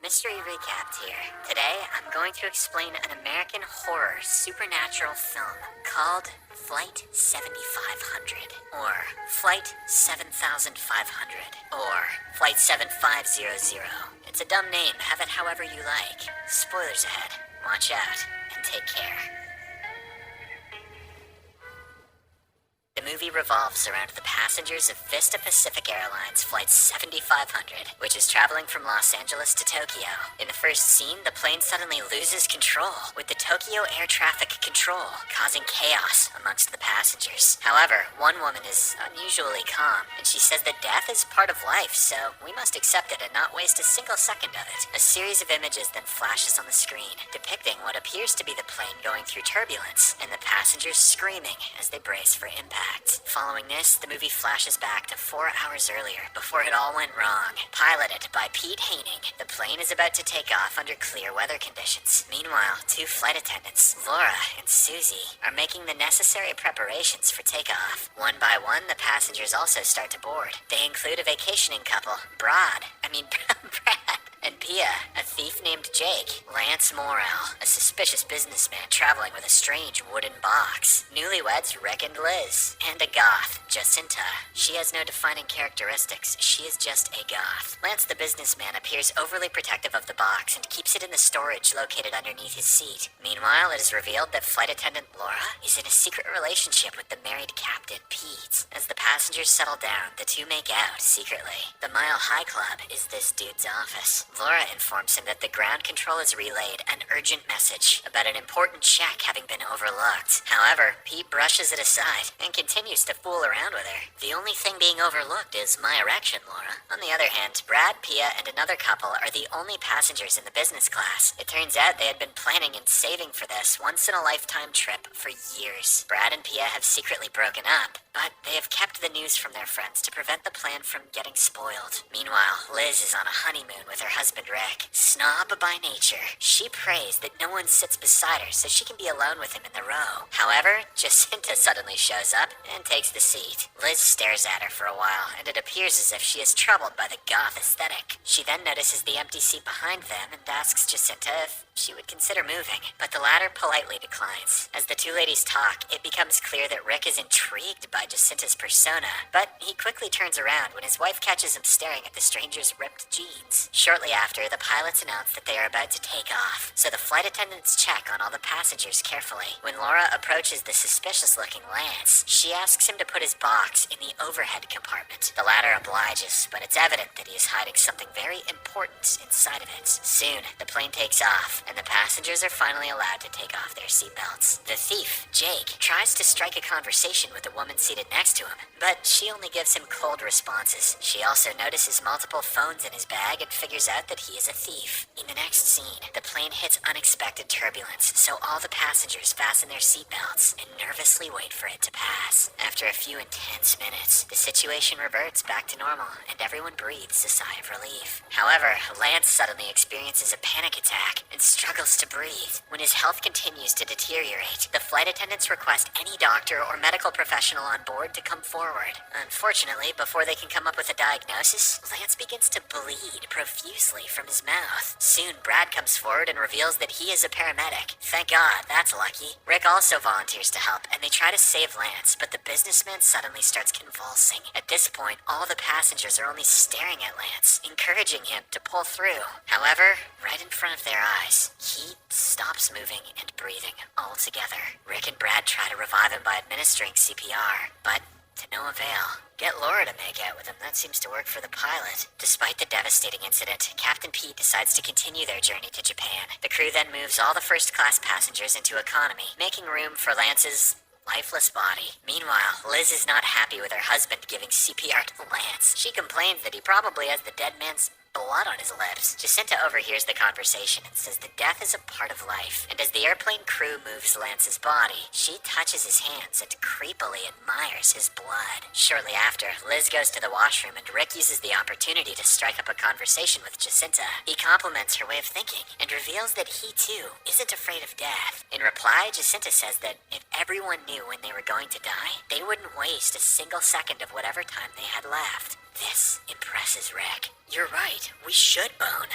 Mystery Recapped here. Today, I'm going to explain an American horror supernatural film called Flight 7500, or Flight 7500, or Flight 7500. It's a dumb name, have it however you like. Spoilers ahead. Watch out, and take care. The movie revolves around the passengers of Vista Pacific Airlines Flight 7500, which is traveling from Los Angeles to Tokyo. In the first scene, the plane suddenly loses control, with the Tokyo Air Traffic Control causing chaos amongst the passengers. However, one woman is unusually calm, and she says that death is part of life, so we must accept it and not waste a single second of it. A series of images then flashes on the screen, depicting what appears to be the plane going through turbulence, and the passengers screaming as they brace for impact. Following this, the movie flashes back to 4 hours earlier, before it all went wrong. Piloted by Pete Haining, the plane is about to take off under clear weather conditions. Meanwhile, two flight attendants, Laura and Susie, are making the necessary preparations for takeoff. One by one, the passengers also start to board. They include a vacationing couple, Brad, and Pia, a thief named Jake, Lance Morrell, a suspicious businessman traveling with a strange wooden box, newlyweds Rick and Liz, and a goth, Jacinta. She has no defining characteristics, she is just a goth. Lance the businessman appears overly protective of the box and keeps it in the storage located underneath his seat. Meanwhile, it is revealed that flight attendant Laura is in a secret relationship with the married captain, Pete. As the passengers settle down, the two make out secretly. The Mile High Club is this dude's office. Laura informs him that the ground control has relayed an urgent message about an important check having been overlooked. However, Pete brushes it aside and continues to fool around with her. The only thing being overlooked is my erection, Laura. On the other hand, Brad, Pia, and another couple are the only passengers in the business class. It turns out they had been planning and saving for this once-in-a-lifetime trip for years. Brad and Pia have secretly broken up, but they have kept the news from their friends to prevent the plan from getting spoiled. Meanwhile, Liz is on a honeymoon with her husband Rick. Snob by nature, she prays that no one sits beside her so she can be alone with him in the row. However, Jacinta suddenly shows up and takes the seat. Liz stares at her for a while, and it appears as if she is troubled by the goth aesthetic. She then notices the empty seat behind them and asks Jacinta if she would consider moving, but the latter politely declines. As the two ladies talk, it becomes clear that Rick is intrigued by Jacinta's persona, but he quickly turns around when his wife catches him staring at the stranger's ripped jeans. Shortly after, the pilots announce that they are about to take off, so the flight attendants check on all the passengers carefully. When Laura approaches the suspicious-looking Lance, she asks him to put his box in the overhead compartment. The latter obliges, but it's evident that he is hiding something very important inside of it. Soon, the plane takes off, and the passengers are finally allowed to take off their seatbelts. The thief, Jake, tries to strike a conversation with the woman seated next to him, but she only gives him cold responses. She also notices multiple phones in his bag and figures out that he is a thief. In the next scene, the plane hits unexpected turbulence, so all the passengers fasten their seatbelts and nervously wait for it to pass. After a few intense minutes, the situation reverts back to normal, and everyone breathes a sigh of relief. However, Lance suddenly experiences a panic attack and struggles to breathe. When his health continues to deteriorate, the flight attendants request any doctor or medical professional on board to come forward. Unfortunately, before they can come up with a diagnosis, Lance begins to bleed profusely from his mouth. Soon, Brad comes forward and reveals that he is a paramedic. Thank God, that's lucky. Rick also volunteers to help, and they try to save Lance, but the businessman suddenly starts convulsing. At this point, all the passengers are only staring at Lance, encouraging him to pull through. However, right in front of their eyes, he stops moving and breathing altogether. Rick and Brad try to revive him by administering CPR, but to no avail. Get Laura to make out with him, that seems to work for the pilot. Despite the devastating incident, Captain Pete decides to continue their journey to Japan. The crew then moves all the first-class passengers into economy, making room for Lance's lifeless body. Meanwhile, Liz is not happy with her husband giving CPR to Lance. She complains that he probably has the dead man's blood on his lips. Jacinta overhears the conversation and says that death is a part of life, and as the airplane crew moves Lance's body, she touches his hands and creepily admires his blood. Shortly after, Liz goes to the washroom and Rick uses the opportunity to strike up a conversation with Jacinta. He compliments her way of thinking and reveals that he too isn't afraid of death. In reply, Jacinta says that if everyone knew when they were going to die, they wouldn't waste a single second of whatever time they had left. This impresses Rick. You're right. right, we should bone.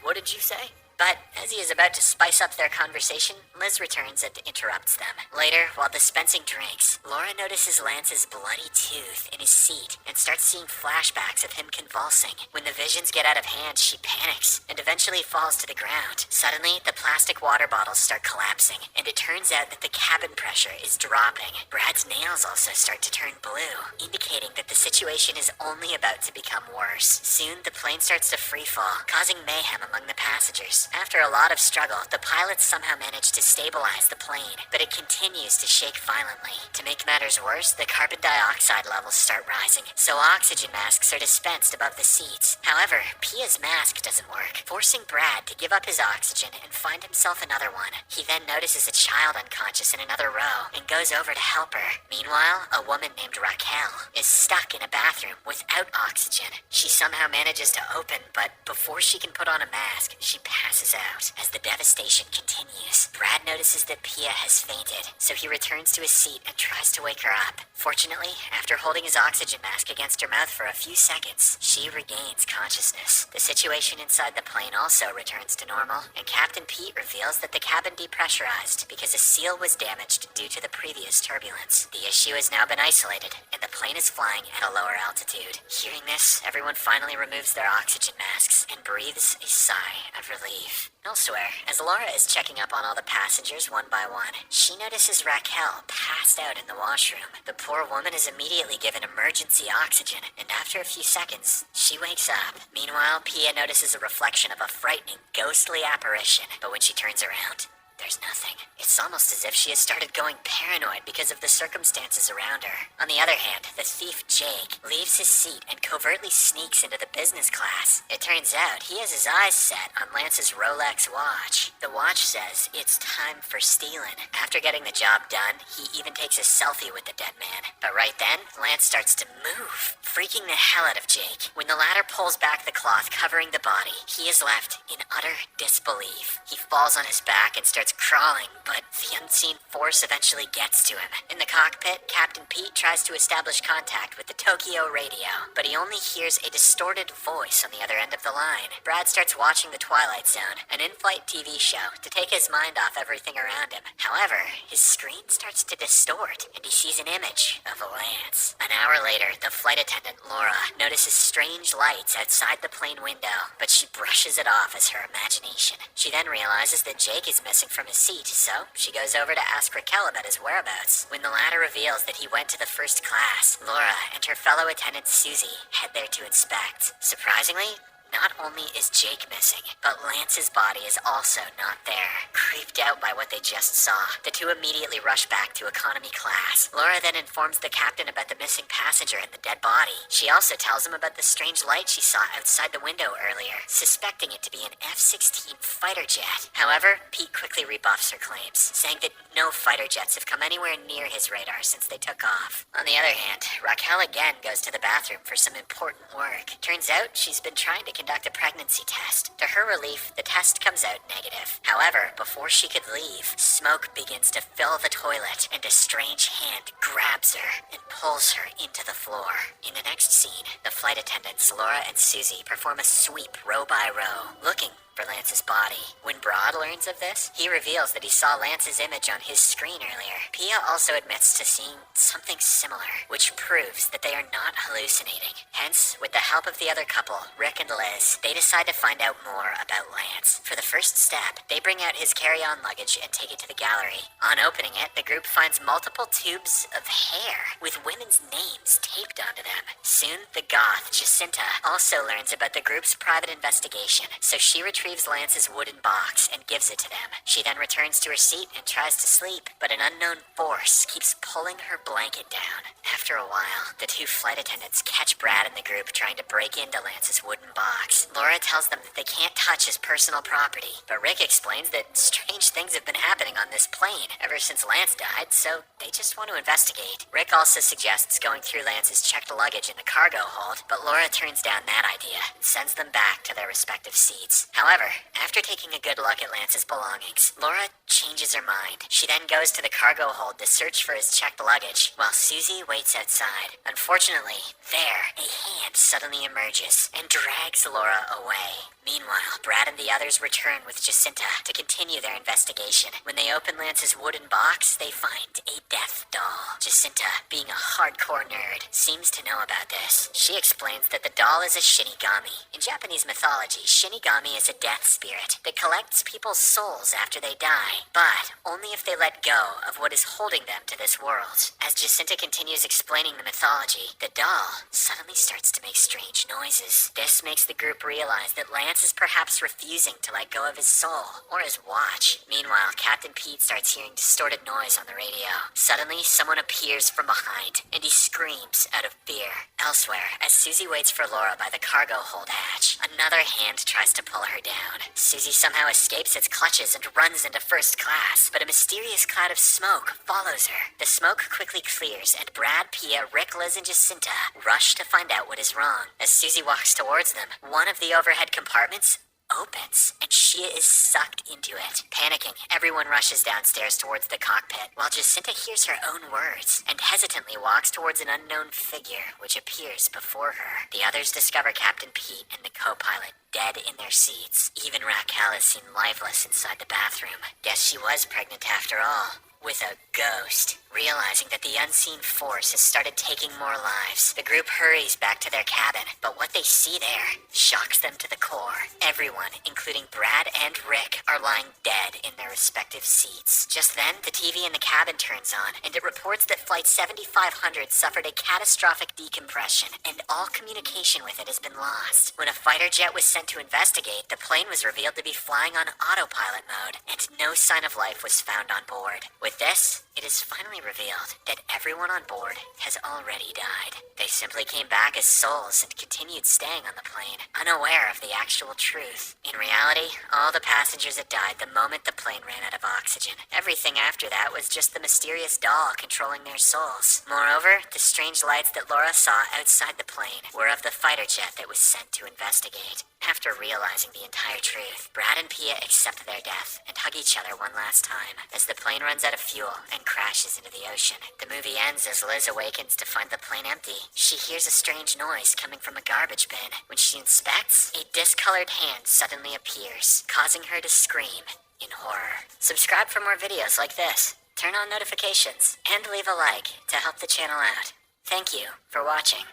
What did you say? But as he is about to spice up their conversation, Liz returns and interrupts them. Later, while dispensing drinks, Laura notices Lance's bloody tooth in his seat and starts seeing flashbacks of him convulsing. When the visions get out of hand, she panics and eventually falls to the ground. Suddenly, the plastic water bottles start collapsing, and it turns out that the cabin pressure is dropping. Brad's nails also start to turn blue, indicating that the situation is only about to become worse. Soon, the plane starts to freefall, causing mayhem among the passengers. After a lot of struggle, the pilots somehow manage to stabilize the plane, but it continues to shake violently. To make matters worse, the carbon dioxide levels start rising, so oxygen masks are dispensed above the seats. However, Pia's mask doesn't work, forcing Brad to give up his oxygen and find himself another one. He then notices a child unconscious in another row and goes over to help her. Meanwhile, a woman named Raquel is stuck in a bathroom without oxygen. She somehow manages to open, but before she can put on a mask, she passes out. As the devastation continues, Brad notices that Pia has fainted, so he returns to his seat and tries to wake her up. Fortunately, after holding his oxygen mask against her mouth for a few seconds, she regains consciousness. The situation inside the plane also returns to normal, and Captain Pete reveals that the cabin depressurized because a seal was damaged due to the previous turbulence. The issue has now been isolated, and the plane is flying at a lower altitude. Hearing this, everyone finally removes their oxygen masks and breathes a sigh of relief. Elsewhere, as Laura is checking up on all the passengers one by one, she notices Raquel passed out in the washroom. The poor woman is immediately given emergency oxygen, and after a few seconds, she wakes up. Meanwhile, Pia notices a reflection of a frightening, ghostly apparition, but when she turns around, there's nothing. It's almost as if she has started going paranoid because of the circumstances around her. On the other hand, the thief Jake leaves his seat and covertly sneaks into the business class. It turns out he has his eyes set on Lance's Rolex watch. The watch says it's time for stealing. After getting the job done, he even takes a selfie with the dead man. But right then, Lance starts to move, freaking the hell out of Jake. When the latter pulls back the cloth covering the body, he is left in utter disbelief. He falls on his back and starts crawling, but the unseen force eventually gets to him. In the cockpit, Captain Pete tries to establish contact with the Tokyo radio, but he only hears a distorted voice on the other end of the line. Brad starts watching The Twilight Zone, an in-flight TV show, to take his mind off everything around him. However, his screen starts to distort, and he sees an image of Lance. An hour later, the flight attendant, Laura, notices strange lights outside the plane window, but she brushes it off as her imagination. She then realizes that Jake is missing from his seat, so she goes over to ask Raquel about his whereabouts. When the latter reveals that he went to the first class, Laura and her fellow attendant Susie head there to inspect. Surprisingly, not only is Jake missing, but Lance's body is also not there. Creeped out by what they just saw, the two immediately rush back to economy class. Laura then informs the captain about the missing passenger and the dead body. She also tells him about the strange light she saw outside the window earlier, suspecting it to be an F-16 fighter jet. However, Pete quickly rebuffs her claims, saying that no fighter jets have come anywhere near his radar since they took off. On the other hand, Raquel again goes to the bathroom for some important work. Turns out she's been trying to conduct a pregnancy test. To her relief, the test comes out negative. However, before she could leave, smoke begins to fill the toilet, and a strange hand grabs her and pulls her into the floor. In the next scene, the flight attendants Laura and Susie perform a sweep row by row, looking for Lance's body. When Broad learns of this, he reveals that he saw Lance's image on his screen earlier. Pia also admits to seeing something similar, which proves that they are not hallucinating. Hence, with the help of the other couple, Rick and Liz, they decide to find out more about Lance. For the first step, they bring out his carry-on luggage and take it to the gallery. On opening it, the group finds multiple tubes of hair with women's names taped onto them. Soon, the goth, Jacinta, also learns about the group's private investigation, so she retrieves Lance's wooden box and gives it to them. She then returns to her seat and tries to sleep, but an unknown force keeps pulling her blanket down. After a while, the two flight attendants catch Brad and the group trying to break into Lance's wooden box. Laura tells them that they can't touch his personal property, but Rick explains that strange things have been happening on this plane ever since Lance died, so they just want to investigate. Rick also suggests going through Lance's checked luggage in the cargo hold, but Laura turns down that idea and sends them back to their respective seats. However, However, after taking a good look at Lance's belongings, Laura changes her mind. She then goes to the cargo hold to search for his checked luggage, while Susie waits outside. Unfortunately, there, a hand suddenly emerges and drags Laura away. Meanwhile, Brad and the others return with Jacinta to continue their investigation. When they open Lance's wooden box, they find a death doll. Jacinta, being a hardcore nerd, seems to know about this. She explains that the doll is a shinigami. In Japanese mythology, shinigami is a death spirit that collects people's souls after they die, but only if they let go of what is holding them to this world. As Jacinta continues explaining the mythology, the doll suddenly starts to make strange noises. This makes the group realize that Lance is perhaps refusing to let go of his soul, or his watch. Meanwhile, Captain Pete starts hearing distorted noise on the radio. Suddenly, someone appears from behind, and he screams out of fear. Elsewhere, as Susie waits for Laura by the cargo hold hatch, another hand tries to pull her down. Susie somehow escapes its clutches and runs into first class, but a mysterious cloud of smoke follows her. The smoke quickly clears, and Brad, Pia, Rick, Liz, and Jacinta rush to find out what is wrong. As Susie walks towards them, one of the overhead compartments opens, and she is sucked into it. Panicking, everyone rushes downstairs towards the cockpit, while Jacinta hears her own words and hesitantly walks towards an unknown figure which appears before her. The others discover Captain Pete and the co-pilot dead in their seats. Even Raquel is seen lifeless inside the bathroom. Guess she was pregnant after all. With a ghost. Realizing that the unseen force has started taking more lives, the group hurries back to their cabin, but what they see there shocks them to the core. Everyone, including Brad and Rick, are lying dead in their respective seats. Just then, the TV in the cabin turns on, and it reports that Flight 7500 suffered a catastrophic decompression, and all communication with it has been lost. When a fighter jet was sent to investigate, the plane was revealed to be flying on autopilot mode, and no sign of life was found on board. With this, it is finally revealed that everyone on board has already died. They simply came back as souls and continued staying on the plane, unaware of the actual truth. In reality, all the passengers had died the moment the plane ran out of oxygen. Everything after that was just the mysterious doll controlling their souls. Moreover, the strange lights that Laura saw outside the plane were of the fighter jet that was sent to investigate. After realizing the entire truth, Brad and Pia accept their death and hug each other one last time as the plane runs out of fuel and crashes into the ocean. The movie ends as Liz awakens to find the plane empty. She hears a strange noise coming from a garbage bin. When she inspects, a discolored hand suddenly appears, causing her to scream in horror. Subscribe for more videos like this, turn on notifications, and leave a like to help the channel out. Thank you for watching.